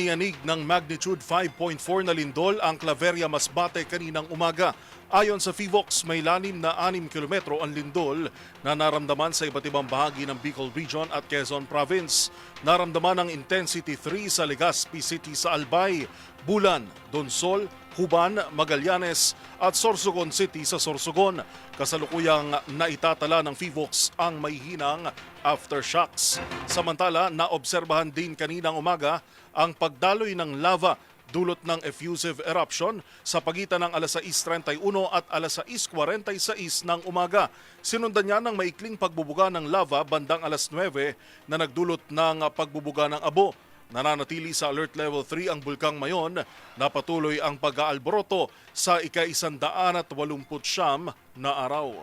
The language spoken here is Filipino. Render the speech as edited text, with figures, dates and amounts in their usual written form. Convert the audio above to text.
Iniyanig ng magnitude 5.4 na lindol ang Claveria Masbate kaninang umaga. Ayon sa FIVOX, may lalim na 6 kilometro ang lindol na naramdaman sa iba't ibang bahagi ng Bicol Region at Quezon Province. Naramdaman ang intensity 3 sa Legazpi City sa Albay, Bulan, Donsol, Huban, Magallanes at Sorsogon City sa Sorsogon. Kasalukuyang naitatala ng FIVOX ang may hinang aftershocks. Samantala, naobserbahan din kaninang umaga ang pagdaloy ng lava dulot ng effusive eruption sa pagitan ng alas 6:31 at alas 6:46 ng umaga. Sinundan niya ng maikling pagbubuga ng lava bandang alas 9 na nagdulot ng pagbubuga ng abo. Nananatili sa Alert Level 3 ang Bulkang Mayon na patuloy ang pag-aalboroto sa ika-189 na araw.